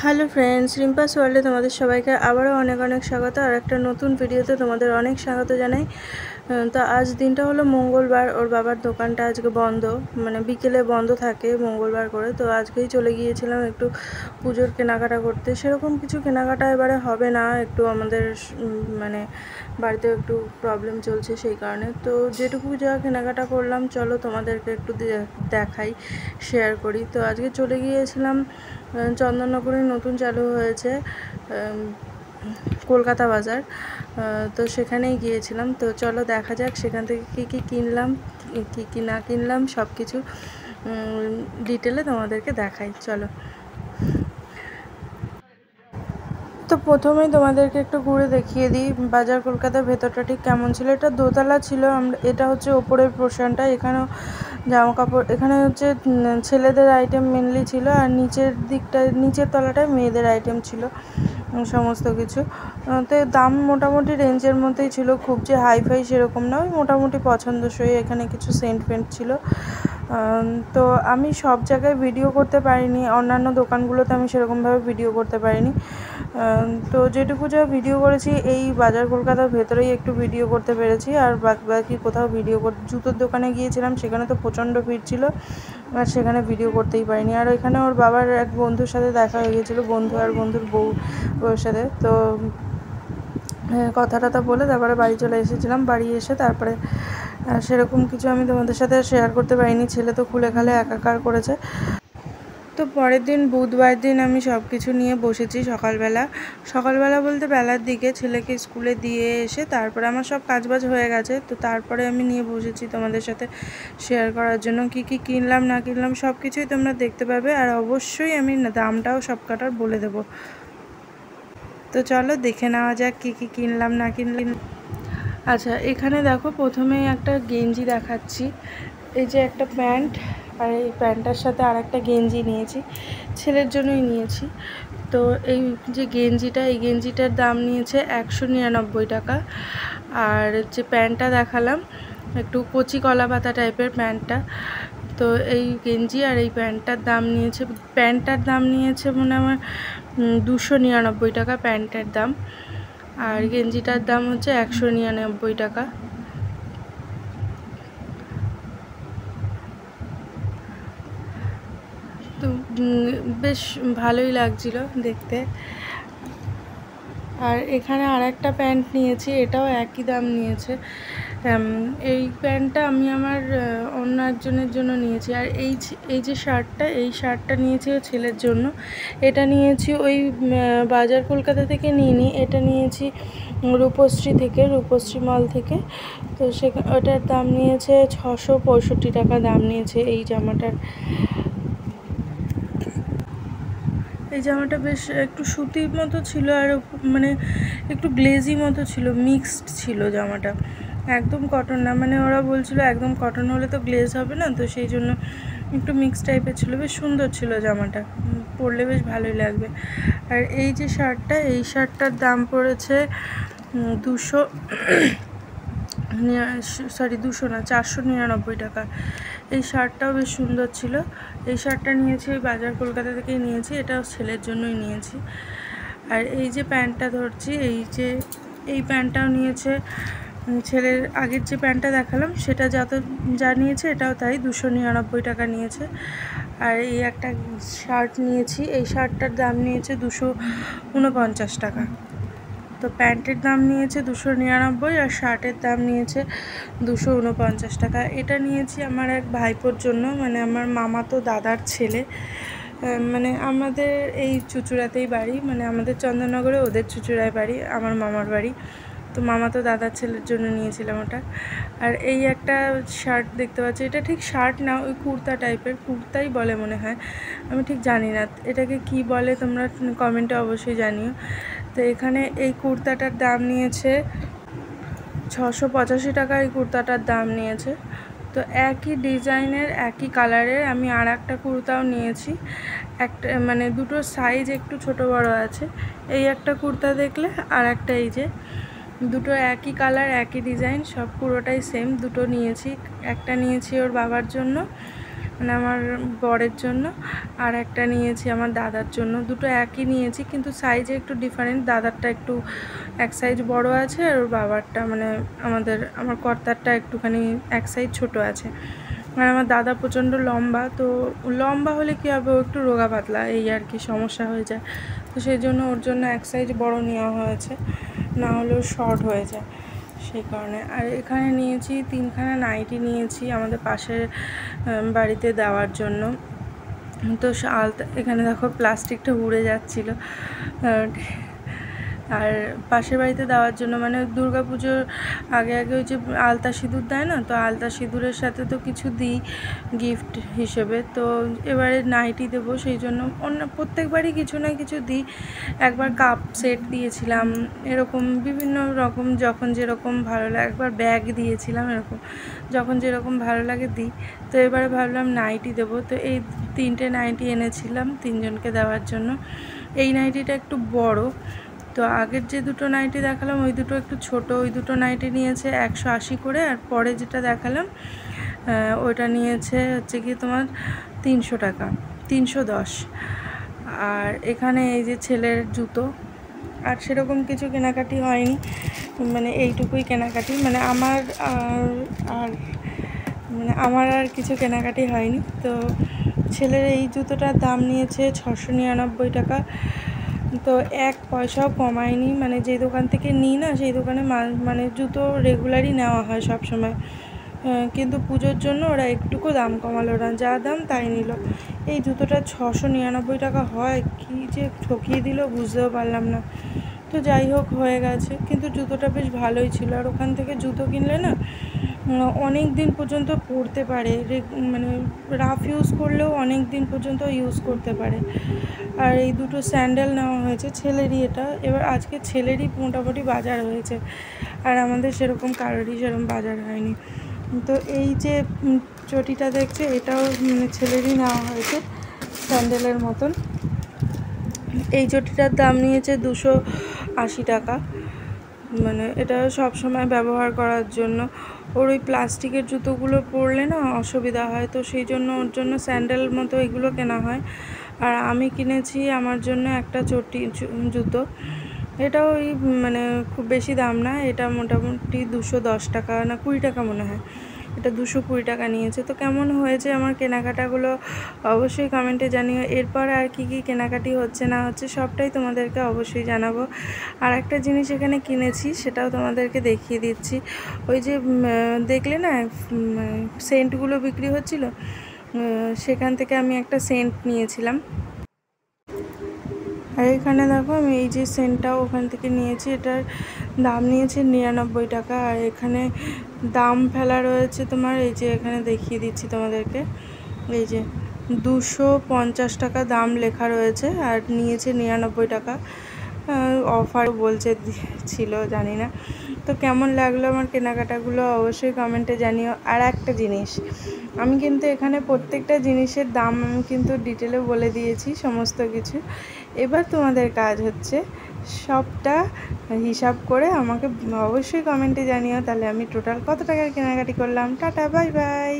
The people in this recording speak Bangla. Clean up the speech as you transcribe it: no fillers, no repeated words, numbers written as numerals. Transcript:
হ্যালো ফ্রেন্ডস, রিম্পাস ওয়ার্ল্ডে তোমাদের সবাইকে আবারও অনেক অনেক স্বাগত। আর একটা নতুন ভিডিওতে তোমাদের অনেক স্বাগত জানাই। তো আজ দিনটা হলো মঙ্গলবার, ওর বাবার দোকানটা আজকে বন্ধ, মানে বিকেলে বন্ধ থাকে মঙ্গলবার করে। তো আজকেই চলে গিয়েছিলাম একটু পুজোর কেনাকাটা করতে। সেরকম কিছু কেনাকাটা এবারে হবে না, একটু আমাদের মানে বাড়িতে একটু প্রবলেম চলছে সেই কারণে। তো যেটুকু যা কেনাকাটা করলাম চলো তোমাদেরকে একটু দেখাই, শেয়ার করি। তো আজকে চলে গিয়েছিলাম চন্দননগরে নতুন চালু হয়েছে কলকাতা বাজার, তো সেখানেই গিয়েছিলাম। তো চলো দেখা যাক সেখান থেকে কী কী কিনলাম, কী কী না কিনলাম সব কিছু ডিটেলে তোমাদেরকে দেখাই, চলো। তো প্রথমেই তোমাদেরকে একটু ঘুরে দেখিয়ে দিই বাজার কলকাতার ভেতরটা ঠিক কেমন ছিল। এটা দোতলা ছিল, এটা হচ্ছে ওপরের পোর্শনটা। এখানেও জামা কাপড়, এখানে হচ্ছে ছেলেদের আইটেম মেনলি ছিল, আর নিচের দিকটা, নিচের তলাটায় মেয়েদের আইটেম ছিল সমস্ত কিছু। তো দাম মোটামুটি রেঞ্জের মধ্যেই ছিল, খুব যে হাইফাই সেরকম না, ওই মোটামুটি পছন্দসই। এখানে কিছু সেন্ট ফেন্ট ছিল। তো আমি সব জায়গায় ভিডিও করতে পারিনি, অন্যান্য দোকানগুলোতে আমি সেরকমভাবে ভিডিও করতে পারিনি। তো যেটুকু যা ভিডিও করেছি এই বাজার কলকাতার ভেতরেই একটু ভিডিও করতে পেরেছি, আর বাকি কোথাও ভিডিও জুতোর দোকানে গিয়েছিলাম, সেখানে তো প্রচণ্ড ভিড় ছিল, আর সেখানে ভিডিও করতেই পারিনি। আর ওইখানে ওর বাবার এক বন্ধুর সাথে দেখা হয়ে গিয়েছিলো, বন্ধু আর বন্ধুর বউয়ের সাথে। তো কথা টথা বলে তারপরে বাড়ি চলে এসেছিলাম। বাড়ি এসে তারপরে সেরকম কিছু আমি তোমাদের সাথে শেয়ার করতে পারিনি, ছেলে তো খুলে খালে একাকার করেছে। তো পরের দিন বুধবার দিন আমি সব কিছু নিয়ে বসেছি সকালবেলা বলতে বেলার দিকে ছেলেকে স্কুলে দিয়ে এসে তারপরে আমার সব কাজবাজ হয়ে গেছে। তো তারপরে আমি নিয়ে বসেছি তোমাদের সাথে শেয়ার করার জন্য কি কি কিনলাম না কিনলাম সব কিছুই তোমরা দেখতে পাবে, আর অবশ্যই আমি দামটাও সব কাটার বলে দেবো। তো চলো দেখে নেওয়া যাক কী কী কিনলাম না কিনলাম। আচ্ছা, এখানে দেখো প্রথমেই একটা গেঞ্জি দেখাচ্ছি। এই যে একটা প্যান্ট, আর এই প্যান্টটার সাথে আর একটা গেঞ্জি নিয়েছি, ছেলের জন্যই নিয়েছি। তো এই যে গেঞ্জিটা, এই গেঞ্জিটার দাম নিয়েছে 199 টাকা। আর যে প্যান্টটা দেখালাম একটু কচি কলা পাতা টাইপের প্যান্টটা, তো এই গেঞ্জি আর এই প্যান্টটার দাম নিয়েছে মনে আমার 299 টাকা প্যান্টের দাম, আর গেঞ্জিটার দাম হচ্ছে 199 টাকা। তো বেশ ভালোই লাগছিল দেখতে। আর এখানে আর একটা প্যান্ট নিয়েছি, এটাও একই দাম নিয়েছে। এই প্যান্টটা আমি আমার অন্য একজনের জন্য নিয়েছি। আর এই যে শার্টটা নিয়েছি ও ছেলের জন্য। এটা নিয়েছি ওই বাজার কলকাতা থেকে নিইনি, এটা নিয়েছি রূপশ্রী মল থেকে। তো ওটার দাম নিয়েছে 665 টাকা দাম নিয়েছে এই জামাটার। এই জামাটা বেশ একটু সুতির মতো ছিল, আর মানে একটু গ্লেজি মতো ছিল, মিক্সড ছিল জামাটা, একদম কটন না। মানে ওরা বলছিল একদম কটন হলে তো গ্লেজ হবে না, তো সেই জন্য একটু মিক্স টাইপের ছিল, বেশ সুন্দর ছিল জামাটা, পরলে বেশ ভালোই লাগবে। আর এই যে এই শার্টটার দাম পড়েছে 499 টাকা। এই শার্টটাও বেশ সুন্দর ছিল। এই শার্টটা নিয়েছি ওই বাজার কলকাতা থেকেই নিয়েছি, এটাও ছেলের জন্যই নিয়েছি। আর এই যে প্যান্টটা ধরছি, এই প্যান্টটাও নিয়েছে ছেলের। আগের যে প্যান্টটা দেখালাম সেটা যা নিয়েছে এটাও তাই, 299 টাকা নিয়েছে। আর এই একটা শার্ট নিয়েছি, এই শার্টটার দাম নিয়েছে 249 টাকা। তো প্যান্টের দাম নিয়েছে 299, আর শার্টের দাম নিয়েছে 249 টাকা। এটা নিয়েছি আমার এক ভাইপোর জন্য, মানে আমার মামাতো দাদার ছেলে, মানে আমাদের এই চুঁচুড়াতেই বাড়ি, মানে আমাদের চন্দননগরে, ওদের চুঁচুড়ায় বাড়ি, আমার মামার বাড়ি। তো মামাতো দাদার ছেলের জন্য নিয়েছিলাম ওটা। আর এই একটা শার্ট দেখতে পাচ্ছি, এটা ঠিক শার্ট না, ওই কুর্তা টাইপের, কুর্তাই বলে মনে হয়, আমি ঠিক জানি না এটাকে কি বলে, তোমরা কমেন্টে অবশ্যই জানিও। তো এখানে এই কুর্তাটার দাম নিয়েছে 685 টাকা, এই কুর্তাটার দাম নিয়েছে। তো একই ডিজাইনের একই কালারের আমি আর একটা কুর্তাও নিয়েছি, একটা মানে দুটো সাইজ একটু ছোট বড় আছে। এই একটা কুর্তা দেখলে, আর একটা এই যে, দুটো একই কালার একই ডিজাইন, সব পুরোটাই সেম, দুটো নিয়েছি। একটা নিয়েছি ওর বাবার জন্য, মানে আমার বরের জন্য, আর একটা নিয়েছি আমার দাদার জন্য। দুটো একই নিয়েছি কিন্তু সাইজে একটু ডিফারেন্ট, দাদারটা একটু এক সাইজ বড় আছে আর ওর বাবারটা মানে আমার কর্তারটা একটুখানি এক সাইজ ছোট আছে। আর আমার দাদা প্রচণ্ড লম্বা, তো লম্বা হলে কী হবে, ও একটু রোগা পাতলা, এই আর কি সমস্যা হয়ে যায়। তো সেই জন্য ওর জন্য এক সাইজ বড় নেওয়া হয়েছে, না হলেও শর্ট হয়ে যায় সেই কারণে। আর এখানে নিয়েছি 3খানা নাইটি নিয়েছি আমাদের পাশের বাড়িতে দেওয়ার জন্য। তো এখানে দেখো প্লাস্টিকটা উড়ে যাচ্ছিলো। আর পাশের বাড়িতে দেওয়ার জন্য মানে দুর্গাপুজোর আগে ওই যে আলতা সিঁদুর দেয় না, তো আলতা সিঁদুরের সাথে তো কিছু দিই গিফট হিসেবে। তো এবারে নাইটি দেবো, সেই জন্য প্রত্যেকবারই কিছু না কিছু দিই। একবার কাপ সেট দিয়েছিলাম, এরকম বিভিন্ন রকম যখন যেরকম ভালো লাগে। একবার ব্যাগ দিয়েছিলাম, এরকম যখন যেরকম ভালো লাগে দিই। তো এবারে ভাবলাম নাইটি দেবো, তো এই 3টে নাইটি এনেছিলাম 3জনকে দেওয়ার জন্য। এই নাইটিটা একটু বড়, তো আগের যে দুটো নাইটি দেখালাম ওই দুটো একটু ছোট, ওই দুটো নাইটি নিয়েছে 180 করে, আর পরে যেটা দেখালাম ওইটা নিয়েছে হচ্ছে কি তোমার 300 টাকা, 310। আর এখানে এই যে ছেলের জুতো, আর সেরকম কিছু কেনাকাটি হয়নি, মানে এইটুকুই কেনাকাটি, মানে আমার আর কিছু কেনাকাটি হয়নি। তো ছেলের এই জুতোটার দাম নিয়েছে 699 টাকা, তো 1 পয়সাও কমায়নি। মানে যে দোকান থেকে নিই না সেই দোকানে মানে জুতো রেগুলারই নেওয়া হয় সব সময়, কিন্তু পুজোর জন্য ওরা একটুকু দাম কমালো না, যা দাম তাই নিল। এই জুতোটা 699 টাকা হয়, কি যে ঠকিয়ে দিল বুঝতেও পারলাম না। তো যাই হোক হয়ে গেছে, কিন্তু জুতোটা বেশ ভালোই ছিল। আর ওখান থেকে জুতো কিনলে না অনেক দিন পর্যন্ত পরতে পারে, মানে রাফ ইউজ করলেও অনেক দিন পর্যন্ত ইউজ করতে পারে। আর এই দুটো স্যান্ডেল নেওয়া হয়েছে ছেলেরই, এটা এবার আজকে ছেলেরই মোটামুটি বাজার হয়েছে, আর আমাদের সেরকম কারোরই সেরকম বাজার হয়নি। তো এই যে চটিটা দেখছে এটাও মানে ছেলেরই নেওয়া হয়েছে স্যান্ডেলের মতন। এই চটিটার দাম নিয়েছে 280 টাকা, মানে এটা সব সময় ব্যবহার করার জন্য। ওর ওই প্লাস্টিকের জুতোগুলো পরলে না অসুবিধা হয়, তো সেই জন্য ওর জন্য স্যান্ডেল মতো এগুলো কেনা হয়। আর আমি কিনেছি আমার জন্য একটা চটি জুতো, এটা ওই মানে খুব বেশি দাম না, এটা মোটামুটি 210 টাকা না 20 টাকা মনে হয়, এটা 220 টাকা নিয়েছে। তো কেমন হয়েছে আমার কেনাকাটাগুলো অবশ্যই কমেন্টে জানিও। এরপর আর কি কেনাকাটি হচ্ছে না হচ্ছে সবটাই তোমাদেরকে অবশ্যই জানাবো। আর একটা জিনিস এখানে কিনেছি সেটাও তোমাদেরকে দেখিয়ে দিচ্ছি। ওই যে দেখলে না সেন্টগুলো বিক্রি হচ্ছিল, সেখান থেকে আমি একটা সেন্ট নিয়েছিলাম। আর এখানে দেখো আমি এই যে সেন্টটাও ওখান থেকে নিয়েছি, এটার দাম নিয়েছে 99 টাকা। আর এখানে দাম ফেলা রয়েছে তোমার, এই যে এখানে দেখিয়ে দিচ্ছি তোমাদেরকে, এই যে 250 টাকা দাম লেখা রয়েছে, আর নিয়েছে 99 টাকা। অফার বলছে ছিল, জানি না। তো কেমন লাগলো আমার কেনাকাটাগুলো অবশ্যই কমেন্টে জানিও। আর একটা জিনিস, আমি কিন্তু এখানে প্রত্যেকটা জিনিসের দাম আমি কিন্তু ডিটেলে বলে দিয়েছি সমস্ত কিছু। এবার তোমাদের কাজ হচ্ছে সবটা হিসাব করে আমাকে অবশ্যই কমেন্টে জানিও, তাহলে আমি টোটাল কত টাকার কেনাকাটি করলাম। Tata, bye bye.